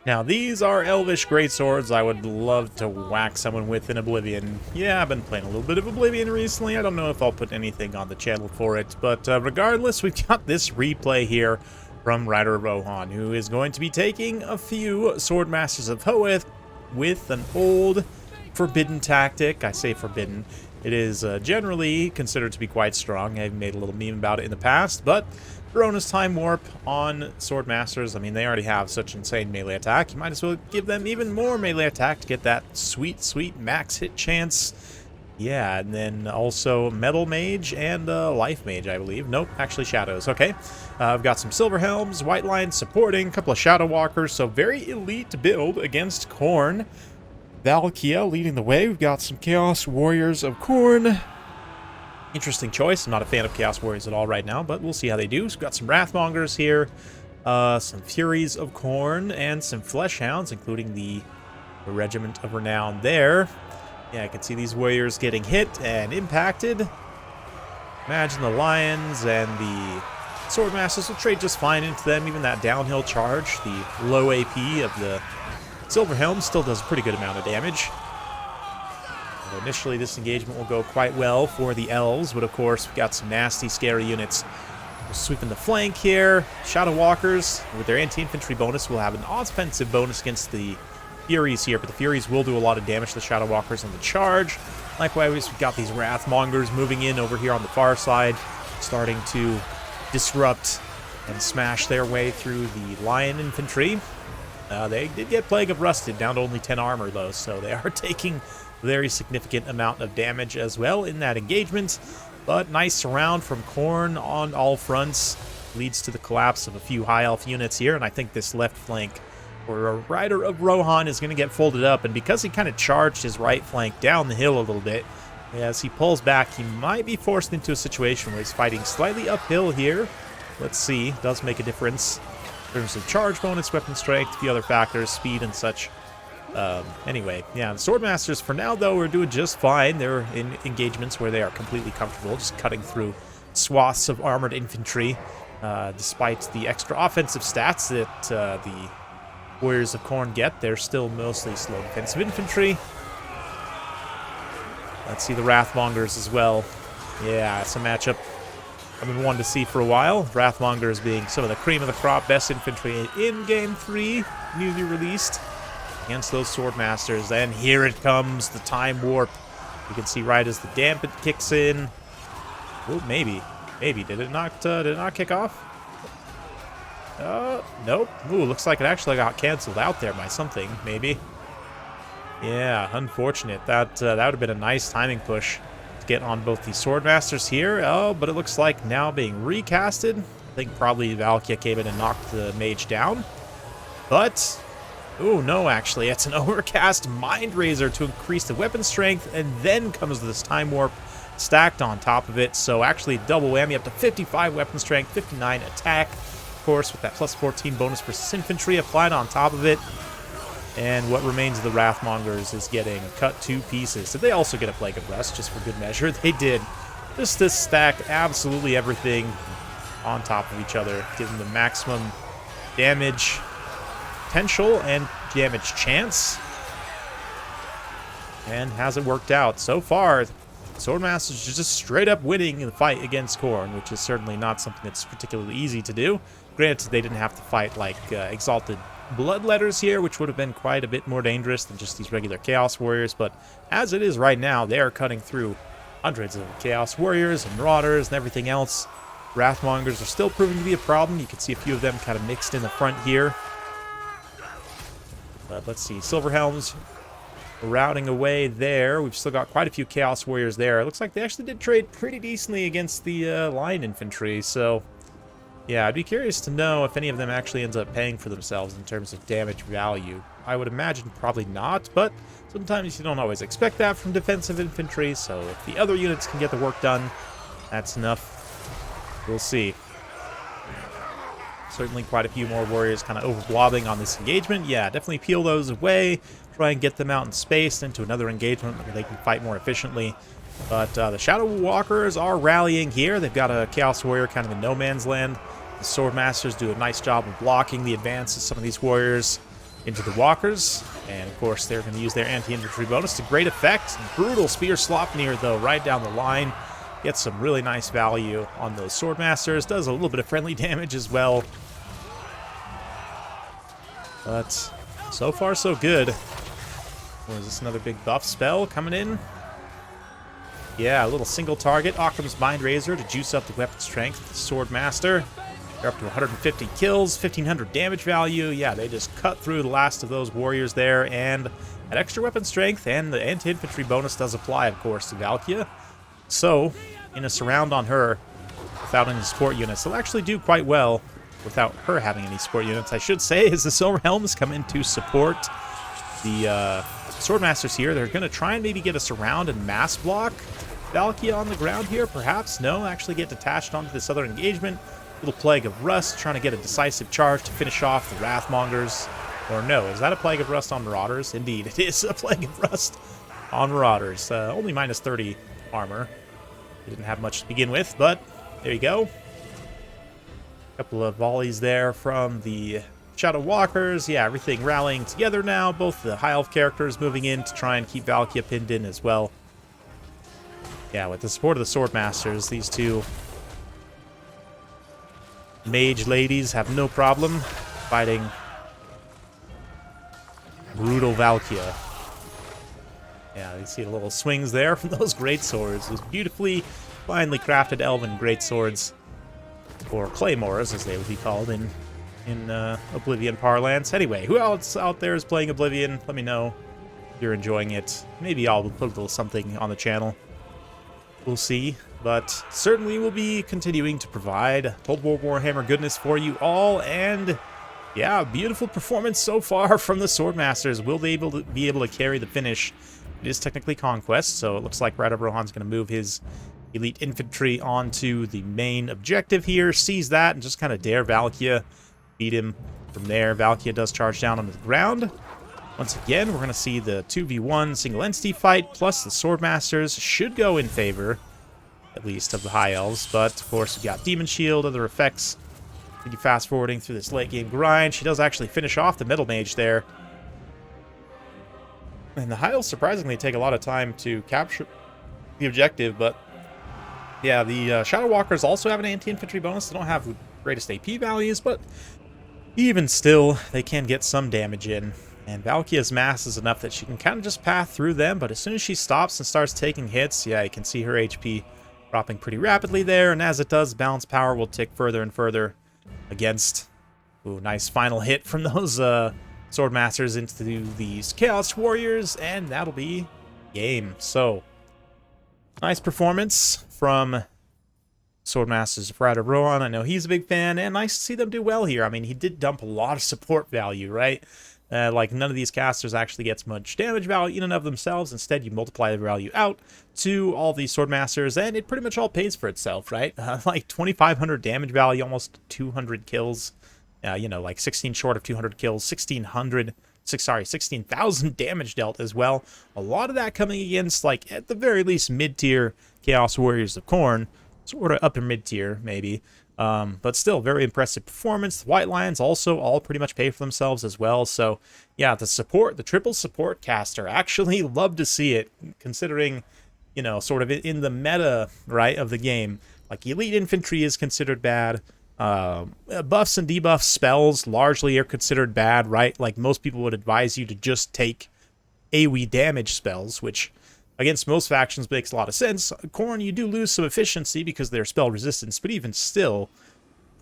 Now, these are Elvish greatswords I would love to whack someone with in Oblivion. Yeah, I've been playing a little bit of Oblivion recently. I don't know if I'll put anything on the channel for it, but regardless, we've got this replay here from Rider Rohan, who is going to be taking a few Swordmasters of Hoeth with an old forbidden tactic. I say forbidden. It is generally considered to be quite strong. I've made a little meme about it in the past, but Verona's Time Warp on Swordmasters, I mean, they already have such insane melee attack. You might as well give them even more melee attack to get that sweet, sweet max hit chance. Yeah, and then also Metal Mage and Life Mage, I believe. Nope, actually Shadows. Okay, I've got some Silver Helms, White Lines supporting, a couple of Shadow Walkers, so very elite build against Khorne. Valkia leading the way. We've got some Chaos Warriors of Khorne. Interesting choice. I'm not a fan of Chaos Warriors at all right now, but we'll see how they do. So we've got some Wrathmongers here, some Furies of Khorne, and some Fleshhounds, including the Regiment of Renown there. Yeah, I can see these warriors getting hit and impacted. Imagine the Lions and the Swordmasters will trade just fine into them. Even that downhill charge, the low AP of the Silver Helm still does a pretty good amount of damage. Initially, this engagement will go quite well for the Elves, but of course, we've got some nasty, scary units sweeping the flank here. Shadow Walkers, with their anti-infantry bonus, will have an offensive bonus against the Furies here, but the Furies will do a lot of damage to the Shadow Walkers on the charge. Likewise, we've got these Wrathmongers moving in over here on the far side, starting to disrupt and smash their way through the Lion Infantry. They did get Plague of Rusted, down to only 10 armor, though, so they are taking very significant amount of damage as well in that engagement. But nice surround from Khorne on all fronts leads to the collapse of a few high elf units here, and I think this left flank for a Rider of Rohan is going to get folded up, and because he kind of charged his right flank down the hill a little bit, as he pulls back, he might be forced into a situation where he's fighting slightly uphill here. Let's see, does make a difference in terms of charge bonus, weapon strength, a few other factors, speed and such. Anyway, yeah, the Swordmasters for now, though, are doing just fine. They're in engagements where they are completely comfortable, just cutting through swaths of armored infantry, despite the extra offensive stats that the Warriors of Khorne get. They're still mostly slow defensive infantry. Let's see the Wrathmongers as well. Yeah, it's a matchup I've been wanting to see for a while. Wrathmongers being some of the cream of the crop, best infantry in Game 3, newly released, against those Swordmasters. And here it comes, the Time Warp. You can see right as the dampen kicks in. Oh, maybe. Did it not kick off? Nope. Ooh, looks like it actually got canceled out there by something, maybe. Yeah, unfortunate. That would have been a nice timing push to get on both the Swordmasters here. Oh, but it looks like now being recasted. I think probably Valkia came in and knocked the mage down. But oh, no, actually. It's an overcast Mind Razor to increase the weapon strength, and then comes this Time Warp stacked on top of it. So actually double whammy, up to 55 weapon strength, 59 attack. Of course, with that plus 14 bonus for infantry applied on top of it. And what remains of the Wrathmongers is getting cut to pieces. Did they also get a Plague of Rust, just for good measure? They did. Just to stack absolutely everything on top of each other, giving them maximum damage potential and damage chance. And hasn't worked out. So far, Swordmasters are just straight up winning the fight against Khorne, which is certainly not something that's particularly easy to do. Granted, they didn't have to fight like Exalted Bloodletters here, which would have been quite a bit more dangerous than just these regular Chaos Warriors, but as it is right now, they are cutting through hundreds of Chaos Warriors and Marauders and everything else. Wrathmongers are still proving to be a problem. You can see a few of them kind of mixed in the front here. But let's see, Silver Helms routing away there. We've still got quite a few Chaos Warriors there. It looks like they actually did trade pretty decently against the Lion Infantry, so yeah, I'd be curious to know if any of them actually ends up paying for themselves in terms of damage value. I would imagine probably not, but sometimes you don't always expect that from defensive infantry, so if the other units can get the work done, that's enough. We'll see. Certainly quite a few more warriors kind of overblobbing on this engagement. Yeah, definitely peel those away, try and get them out in space into another engagement where they can fight more efficiently. But the Shadow Walkers are rallying here. They've got a Chaos Warrior kind of in no man's land. The Swordmasters do a nice job of blocking the advance of some of these warriors. into the walkers. And, of course, they're going to use their anti-infantry bonus to great effect. Brutal spear slop near, though, right down the line. Gets some really nice value on those Swordmasters. Does a little bit of friendly damage as well. But so far, so good. Oh, is this another big buff spell coming in? Yeah, a little single target. Occam's Mind Razor to juice up the weapon strength. Swordmaster. They're up to 150 kills, 1,500 damage value. Yeah, they just cut through the last of those warriors there. And that extra weapon strength and the anti-infantry bonus does apply, of course, to Valkia. So, in a surround on her, without any support units, they'll actually do quite well without her having any support units, I should say, as the Silver Helms come in to support the Swordmasters here. They're going to try and maybe get a surround and mass block Valkia on the ground here, perhaps. No, actually get detached onto this other engagement. Little Plague of Rust, trying to get a decisive charge to finish off the Wrathmongers. Or no, is that a Plague of Rust on Marauders? Indeed, it is a Plague of Rust on Marauders. Only minus 30 armor. They didn't have much to begin with, but there you go. Couple of volleys there from the Shadow Walkers. Yeah, everything rallying together now. Both the High Elf characters moving in to try and keep Valkia pinned in as well. Yeah, with the support of the Swordmasters, these two mage ladies have no problem fighting brutal Valkia. Yeah, you see the little swings there from those great swords. Those beautifully, finely crafted elven great swords, or claymores, as they would be called in Oblivion parlance. Anyway, who else out there is playing Oblivion? Let me know if you're enjoying it. Maybe I'll put a little something on the channel. We'll see. But certainly we'll be continuing to provide Total War Warhammer goodness for you all. And yeah, beautiful performance so far from the Swordmasters. Will they be able to carry the finish? It is technically Conquest, so it looks like Ryder Rohan's going to move his elite infantry onto the main objective here. Sees that and just kind of dare Valkia beat him from there. Valkia does charge down onto the ground. Once again, we're going to see the 2v1 single entity fight, plus the Swordmasters should go in favor, at least, of the High Elves. But, of course, we've got Demon Shield, other effects. Really fast-forwarding through this late-game grind. She does actually finish off the Metal Mage there. And the High Elves surprisingly take a lot of time to capture the objective, but yeah, the Shadow Walkers also have an anti-infantry bonus. They don't have the greatest AP values, but even still, they can get some damage in. And Valkia's mass is enough that she can kind of just path through them, but as soon as she stops and starts taking hits, yeah, you can see her HP dropping pretty rapidly there, and as it does, balance power will tick further and further against. Ooh, nice final hit from those Swordmasters into these Chaos Warriors, and that'll be game. So, nice performance from Swordmasters of Ryder Rohan. I know he's a big fan, and nice to see them do well here. I mean, he did dump a lot of support value, right? Like, none of these casters actually gets much damage value in and of themselves. Instead, you multiply the value out to all these Swordmasters, and it pretty much all pays for itself, right? Like, 2,500 damage value, almost 200 kills. You know, like 16 short of 200 kills, 16,000 damage dealt as well. A lot of that coming against, like, at the very least, mid-tier Chaos Warriors of Khorne. Sort of upper mid-tier, maybe. But still, very impressive performance. The White Lions also all pretty much pay for themselves as well. So, yeah, the support, the triple support caster, actually love to see it, considering, you know, sort of in the meta, right, of the game. Like, elite infantry is considered bad. Buffs and debuff spells largely are considered bad, right? Like, most people would advise you to just take AoE damage spells, which against most factions makes a lot of sense. Khorne, you do lose some efficiency because they're spell resistance, but even still,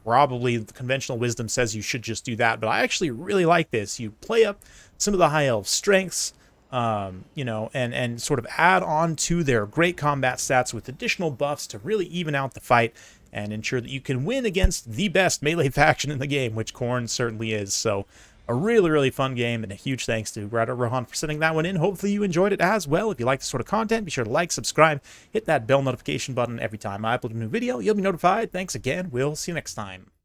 probably the conventional wisdom says you should just do that. But I actually really like this. You play up some of the High Elf strengths, you know, and sort of add on to their great combat stats with additional buffs to really even out the fight and ensure that you can win against the best melee faction in the game, which Khorne certainly is. So, a really, really fun game, and a huge thanks to Ryder Rohan for sending that one in. Hopefully you enjoyed it as well. If you like this sort of content, be sure to like, subscribe, hit that bell notification button every time I upload a new video. You'll be notified. Thanks again. We'll see you next time.